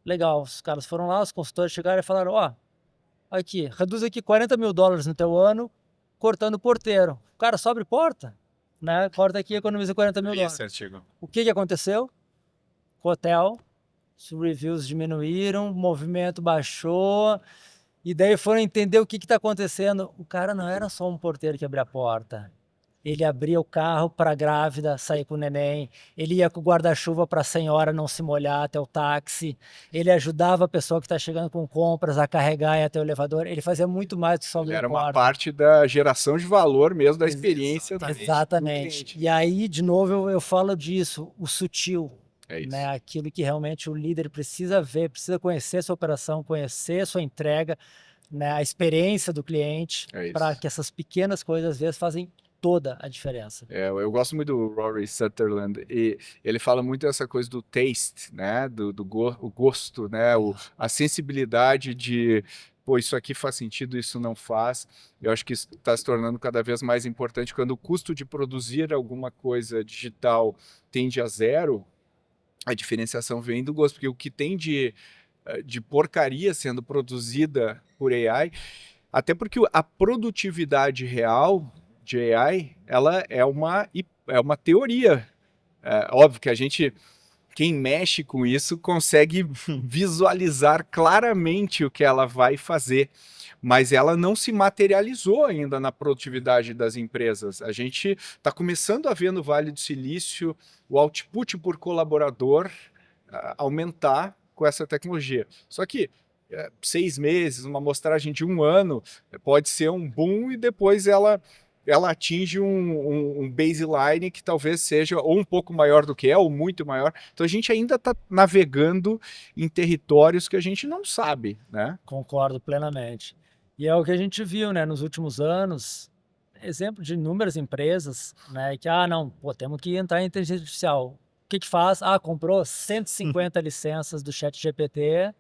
Legal, os caras foram lá, os consultores chegaram e falaram, aqui, reduz aqui $40 mil no teu ano, cortando o porteiro. O cara só abre porta, né? Corta aqui e economiza $40 mil. Esse artigo. O que aconteceu? Com o hotel, os reviews diminuíram, o movimento baixou, e daí foram entender o que está acontecendo. O cara não era só um porteiro que abria a porta. ele abria o carro para a grávida sair com o neném, ele ia com o guarda-chuva para a senhora não se molhar até o táxi, ele ajudava a pessoa que está chegando com compras a carregar e até o elevador, ele fazia muito mais do que só Ele abrir era o uma quarto. parte da geração de valor mesmo, da experiência do Exatamente. cliente. E aí, de novo, eu falo disso, o sutil, É isso. né? Aquilo que realmente o líder precisa ver, precisa conhecer a sua operação, conhecer a sua entrega, né? A experiência do cliente, É isso. para que essas pequenas coisas, às vezes, fazem toda a diferença. Eu gosto muito do Rory Sutherland e ele fala muito dessa coisa do taste, né? O gosto, né? A sensibilidade de, pô, isso aqui faz sentido, isso não faz. Eu acho que isso está se tornando cada vez mais importante quando o custo de produzir alguma coisa digital tende a zero, a diferenciação vem do gosto, porque o que tem de porcaria sendo produzida por AI, até porque a produtividade real de AI, ela é uma teoria. Óbvio que quem mexe com isso, consegue visualizar claramente o que ela vai fazer, mas ela não se materializou ainda na produtividade das empresas. A gente está começando a ver no Vale do Silício o output por colaborador aumentar com essa tecnologia. Só que 6 meses, uma amostragem de 1 ano, pode ser um boom e depois ela atinge um baseline que talvez seja ou um pouco maior do que ou muito maior. Então a gente ainda está navegando em territórios que a gente não sabe, né? Concordo plenamente. E é o que a gente viu, né, nos últimos anos, exemplo de inúmeras empresas, né, que, não, pô, temos que entrar em inteligência artificial. O que faz? Comprou 150 licenças do ChatGPT,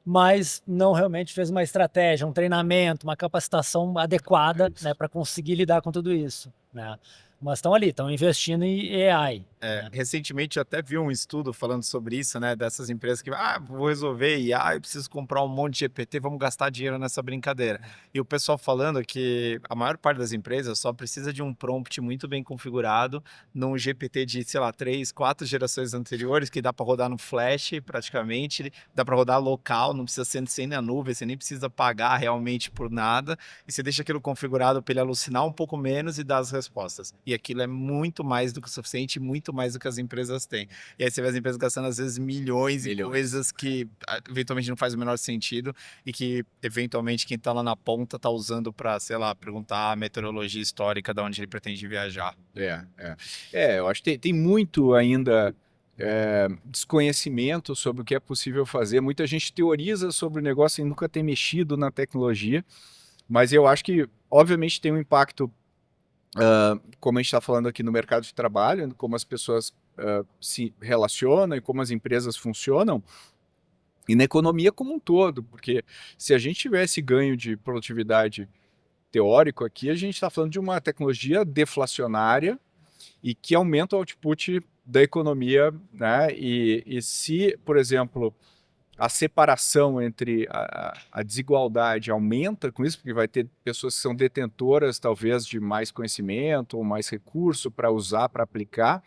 mas não realmente fez uma estratégia, um treinamento, uma capacitação adequada, né, para conseguir lidar com tudo isso, né? Mas estão ali, estão investindo em AI. Recentemente eu até vi um estudo falando sobre isso, né? Dessas empresas que, vou resolver IA, eu preciso comprar um monte de GPT, vamos gastar dinheiro nessa brincadeira. E o pessoal falando que a maior parte das empresas só precisa de um prompt muito bem configurado num GPT de, sei lá, 3, 4 gerações anteriores, que dá para rodar no Flash praticamente, dá para rodar local, não precisa ser sem na nuvem, você nem precisa pagar realmente por nada, e você deixa aquilo configurado para ele alucinar um pouco menos e dar as respostas. E aquilo é muito mais do que o suficiente, muito mais do que as empresas têm. E aí você vê as empresas gastando às vezes milhões em coisas que eventualmente não faz o menor sentido e que eventualmente quem está lá na ponta está usando para, sei lá, perguntar a meteorologia histórica de onde ele pretende viajar. Eu acho que tem muito ainda desconhecimento sobre o que é possível fazer. Muita gente teoriza sobre o negócio e nunca tem mexido na tecnologia, mas eu acho que obviamente tem um impacto, como a gente está falando aqui no mercado de trabalho, como as pessoas se relacionam e como as empresas funcionam, e na economia como um todo, porque se a gente tivesse ganho de produtividade teórico aqui, a gente está falando de uma tecnologia deflacionária e que aumenta o output da economia, né? E se, por exemplo, a separação entre a desigualdade aumenta com isso, porque vai ter pessoas que são detentoras, talvez, de mais conhecimento ou mais recurso para usar, para aplicar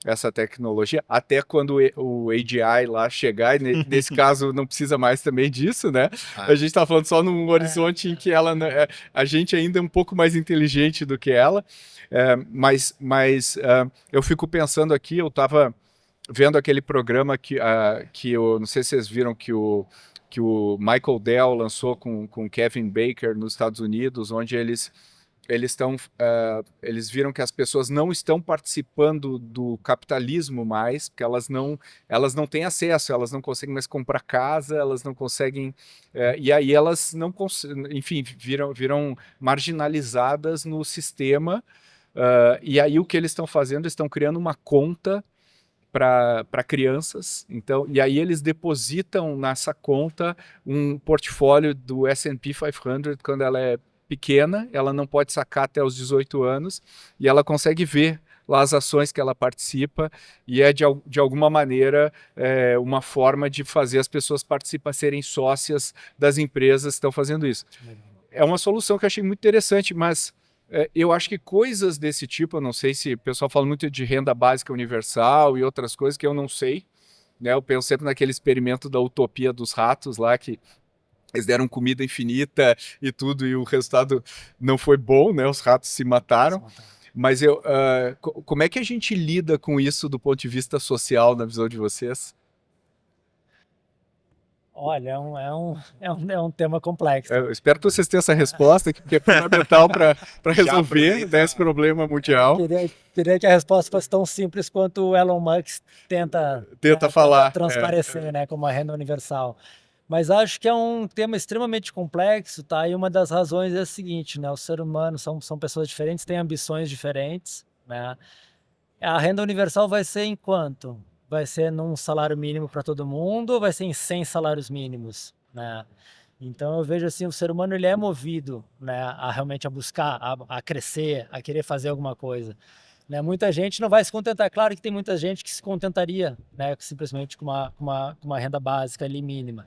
essa tecnologia, até quando o AGI lá chegar, e nesse caso não precisa mais também disso, né? A gente está falando só num horizonte em que a gente ainda é um pouco mais inteligente do que ela, mas eu fico pensando aqui, eu estava vendo aquele programa que eu não sei se vocês viram que o Michael Dell lançou com Kevin Baker nos Estados Unidos, onde eles viram que as pessoas não estão participando do capitalismo mais, porque elas não têm acesso, elas não conseguem mais comprar casa, elas não conseguem, e aí elas não enfim, viram marginalizadas no sistema, e aí o que eles estão fazendo, eles estão criando uma conta para crianças, então, e aí eles depositam nessa conta um portfólio do S&P 500 quando ela é pequena, ela não pode sacar até os 18 anos, e ela consegue ver lá as ações que ela participa, e é de alguma maneira uma forma de fazer as pessoas serem sócias das empresas que estão fazendo isso. É uma solução que eu achei muito interessante, mas eu acho que coisas desse tipo, eu não sei se o pessoal fala muito de renda básica universal e outras coisas que eu não sei, né? Eu penso sempre naquele experimento da utopia dos ratos lá, que eles deram comida infinita e tudo, e o resultado não foi bom, né? Os ratos se mataram. Mas como é que a gente lida com isso do ponto de vista social, na visão de vocês? Olha, é um tema complexo. Eu espero que vocês tenham essa resposta, que é fundamental para resolver, aproveita. né, esse problema mundial. Queria que a resposta fosse tão simples quanto o Elon Musk tenta falar. transparecer, né, como a renda universal. Mas acho que é um tema extremamente complexo, tá? E uma das razões é a seguinte, né? O ser humano são pessoas diferentes, têm ambições diferentes, né? A renda universal vai ser em quanto? Vai ser num salário mínimo para todo mundo ou vai ser em 100 salários mínimos, né? Então eu vejo assim, o ser humano ele é movido, né, a realmente a buscar, a crescer, a querer fazer alguma coisa, né? Muita gente não vai se contentar, claro que tem muita gente que se contentaria, né, simplesmente com uma renda básica ali mínima.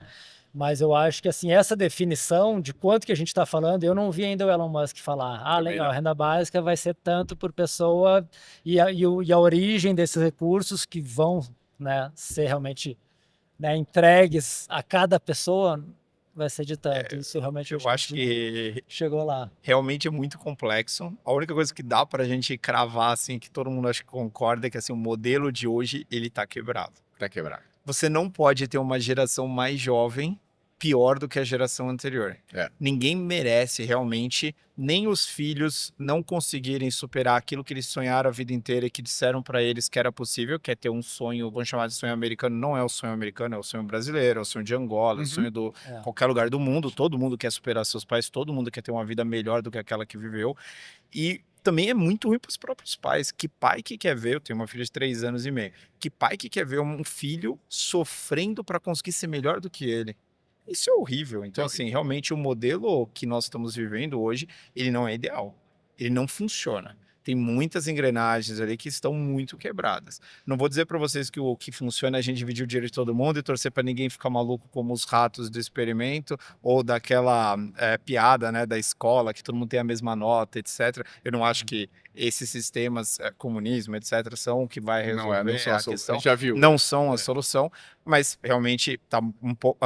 Mas eu acho que assim, essa definição de quanto que a gente está falando, eu não vi ainda o Elon Musk falar, legal, a renda básica vai ser tanto por pessoa e a origem desses recursos que vão, né, ser realmente, né, entregues a cada pessoa vai ser de tanto. Isso realmente Eu acho que chegou lá. realmente é muito complexo. A única coisa que dá pra gente cravar, assim, que todo mundo acho que concorda, é que assim, o modelo de hoje, ele tá quebrado. Tá quebrado. Você não pode ter uma geração mais jovem pior do que a geração anterior. Ninguém merece realmente, nem os filhos não conseguirem superar aquilo que eles sonharam a vida inteira e que disseram para eles que era possível, que é ter um sonho, vamos chamar de sonho americano, não é o sonho americano, é o sonho brasileiro, é o sonho de Angola, é o sonho do qualquer lugar do mundo, todo mundo quer superar seus pais, todo mundo quer ter uma vida melhor do que aquela que viveu, e também é muito ruim para os próprios pais. Que pai que quer ver, eu tenho uma filha de 3 anos e meio, que pai que quer ver um filho sofrendo para conseguir ser melhor do que ele? Isso é horrível. Então, assim, realmente o modelo que nós estamos vivendo hoje, ele não é ideal. Ele não funciona. Tem muitas engrenagens ali que estão muito quebradas. Não vou dizer para vocês que o que funciona é a gente dividir o dinheiro de todo mundo e torcer para ninguém ficar maluco como os ratos do experimento ou daquela piada, né, da escola, que todo mundo tem a mesma nota, etc. Eu não acho que esses sistemas, comunismo, etc., são o que vai resolver não são a questão. Já viu. Não são a solução, mas realmente tá um pouco,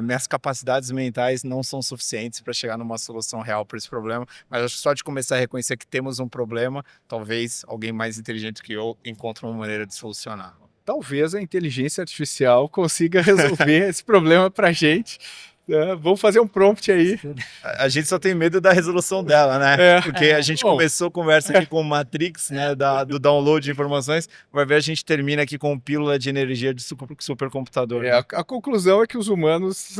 minhas capacidades mentais não são suficientes para chegar numa solução real para esse problema, mas acho que só de começar a reconhecer que temos um problema, talvez alguém mais inteligente que eu encontre uma maneira de solucionar. Talvez a inteligência artificial consiga resolver esse problema pra gente. Vamos fazer um prompt aí. A gente só tem medo da resolução dela, né? Porque a gente começou a conversa aqui com o Matrix, né? Do download de informações. Vai ver, a gente termina aqui com pílula de energia de supercomputador. Né? A conclusão é que os humanos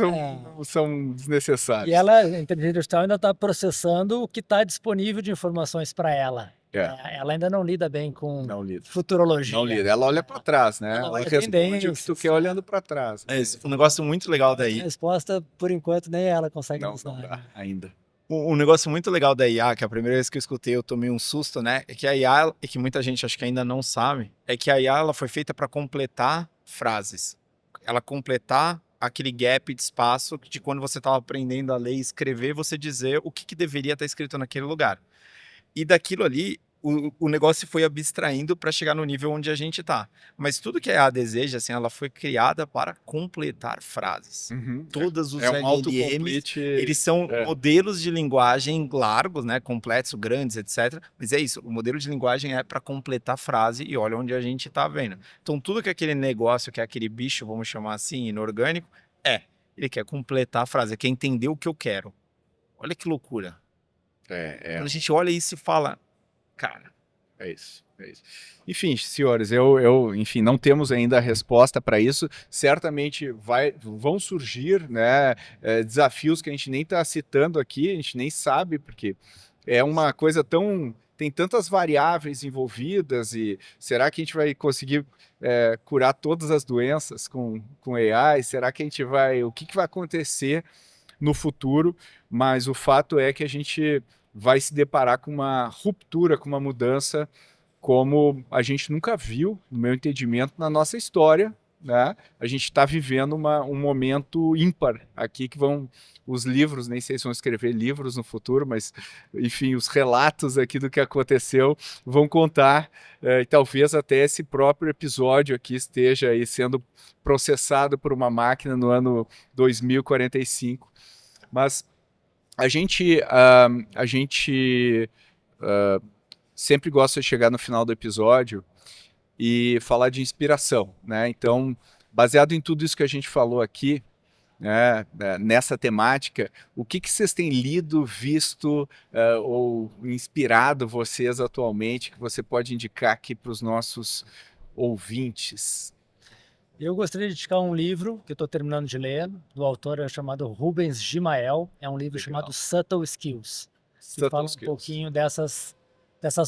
são desnecessários. E a inteligência artificial ainda está processando o que está disponível de informações para ela. Ela ainda não lida bem com futurologia. Não lida. Ela olha para trás, né? Ela responde o que tu quer olhando para trás. É um negócio muito legal daí. A resposta, por enquanto, nem ela consegue não dá ainda. Um negócio muito legal da IA, que a primeira vez que eu escutei eu tomei um susto, né? É que a IA, e que muita gente acho que ainda não sabe, é que a IA ela foi feita para completar frases. Ela completar aquele gap de espaço de quando você estava aprendendo a ler e escrever, você dizer o que deveria estar escrito naquele lugar. E daquilo ali, o negócio foi abstraindo para chegar no nível onde a gente está. Mas tudo que a IA deseja, assim, ela foi criada para completar frases. Todos os LLMs, eles são modelos de linguagem largos, né, completos, grandes, etc. Mas é isso, o modelo de linguagem é para completar frase e olha onde a gente está vendo. Então tudo que aquele negócio, que é aquele bicho, vamos chamar assim, inorgânico, ele quer completar a frase, quer entender o que eu quero. Olha que loucura. Quando a gente olha isso e fala, cara, é isso. Enfim, senhores, enfim, não temos ainda a resposta para isso. Certamente vão surgir, né, desafios que a gente nem está citando aqui, a gente nem sabe, porque é uma coisa tem tantas variáveis envolvidas, e será que a gente vai conseguir curar todas as doenças com AI? Será que o que vai acontecer no futuro? Mas o fato é que a gente vai se deparar com uma ruptura, com uma mudança como a gente nunca viu, no meu entendimento, na nossa história, né? A gente está vivendo um momento ímpar aqui, que os livros, nem sei se vão escrever livros no futuro, mas, enfim, os relatos aqui do que aconteceu vão contar, e talvez até esse próprio episódio aqui esteja aí sendo processado por uma máquina no ano 2045. Mas a gente sempre gosto de chegar no final do episódio e falar de inspiração, né? Então, baseado em tudo isso que a gente falou aqui, né, nessa temática, o que vocês têm lido, visto ou inspirado vocês atualmente que você pode indicar aqui para os nossos ouvintes? Eu gostaria de indicar um livro que eu estou terminando de ler, do autor chamado Rubens Gimael. É um livro Legal. chamado Subtle Skills, que Subtle fala um skills. pouquinho dessas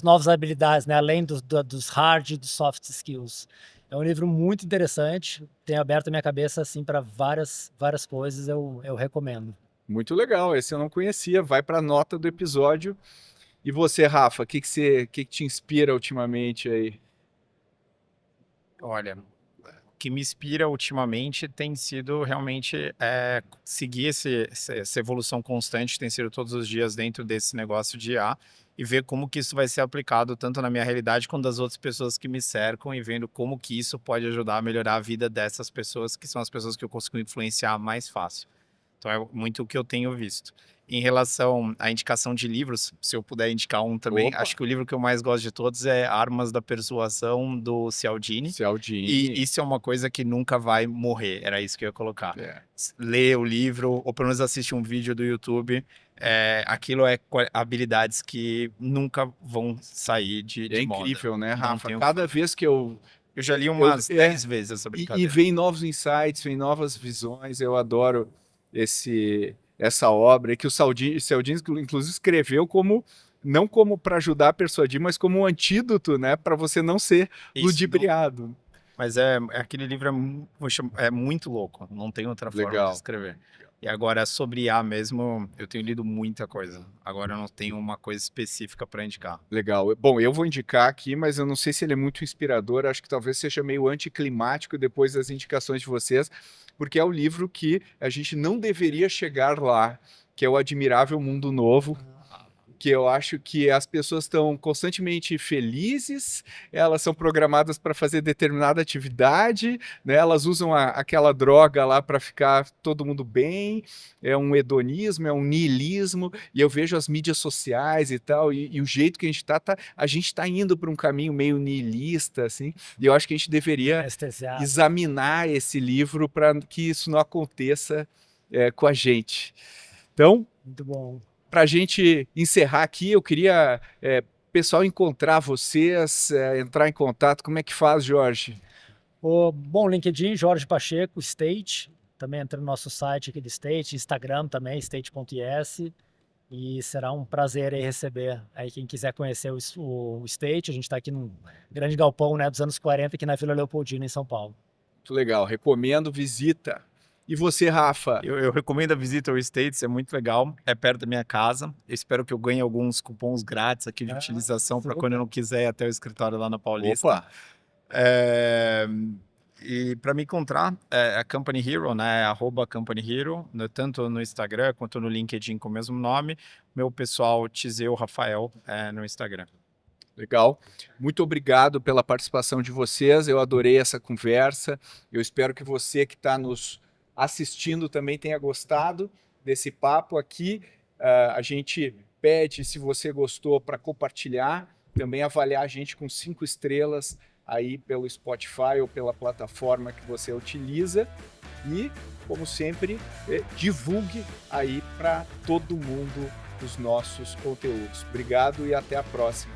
novas habilidades, né? Além dos hard e dos soft skills. É um livro muito interessante, tem aberto a minha cabeça assim para várias coisas, eu recomendo. Muito legal, esse eu não conhecia, vai para a nota do episódio. E você, Rafa, o que te inspira ultimamente aí? Olha, o que me inspira ultimamente tem sido realmente seguir essa evolução constante, que tem sido todos os dias dentro desse negócio de IA, e ver como que isso vai ser aplicado tanto na minha realidade quanto das outras pessoas que me cercam, e vendo como que isso pode ajudar a melhorar a vida dessas pessoas, que são as pessoas que eu consigo influenciar mais fácil. Então é muito o que eu tenho visto. Em relação à indicação de livros, se eu puder indicar um também, Opa. acho que o livro que eu mais gosto de todos é Armas da Persuasão, do Cialdini. Cialdini. E isso é uma coisa que nunca vai morrer, era isso que eu ia colocar. É. Lê o livro, ou pelo menos assiste um vídeo do YouTube, aquilo é habilidades que nunca vão sair de É moda. incrível, né, Não Rafa? tenho- Cada vez que eu Eu já li umas 10 vezes essa E brincadeira. vem novos insights, vem novas visões. Eu adoro essa obra que o Cialdini, inclusive, escreveu não como para ajudar a persuadir, mas como um antídoto, né, para você não ser Isso, ludibriado. Mas aquele livro é muito louco, não tem outra forma Legal. de escrever. E agora, sobre IA mesmo, eu tenho lido muita coisa. Agora eu não tenho uma coisa específica para indicar. Legal. Bom, eu vou indicar aqui, mas eu não sei se ele é muito inspirador. Acho que talvez seja meio anticlimático depois das indicações de vocês, porque é o livro que a gente não deveria chegar lá, que é o Admirável Mundo Novo, que eu acho que as pessoas estão constantemente felizes, elas são programadas para fazer determinada atividade, né? Elas usam aquela droga lá para ficar todo mundo bem, é um hedonismo, é um niilismo, e eu vejo as mídias sociais e tal, e o jeito que a gente está indo para um caminho meio niilista, assim, e eu acho que a gente deveria Anestesiado. examinar esse livro para que isso não aconteça com a gente. Então, Muito bom. para a gente encerrar aqui, eu queria, pessoal, encontrar vocês, entrar em contato. Como é que faz, Jorge? Bom, LinkedIn, Jorge Pacheco, State. Também entra no nosso site aqui do State, Instagram também, state.is. E será um prazer aí receber aí quem quiser conhecer o State. A gente está aqui num grande galpão, né, dos anos 40, aqui na Vila Leopoldina, em São Paulo. Muito legal, recomendo, visita. E você, Rafa? Eu recomendo a visita ao States, é muito legal, é perto da minha casa. Eu espero que eu ganhe alguns cupons grátis aqui de utilização para quando eu não quiser ir até o escritório lá na Paulista. Opa! E para me encontrar, é a Company Hero, né? @Company Hero, tanto no Instagram quanto no LinkedIn com o mesmo nome. Meu pessoal, Tizeu Rafael, no Instagram. Legal. Muito obrigado pela participação de vocês. Eu adorei essa conversa. Eu espero que você que está nos assistindo também tenha gostado desse papo aqui. A gente pede, se você gostou, para compartilhar, também avaliar a gente com 5 estrelas aí pelo Spotify ou pela plataforma que você utiliza. E, como sempre, divulgue aí para todo mundo os nossos conteúdos. Obrigado e até a próxima.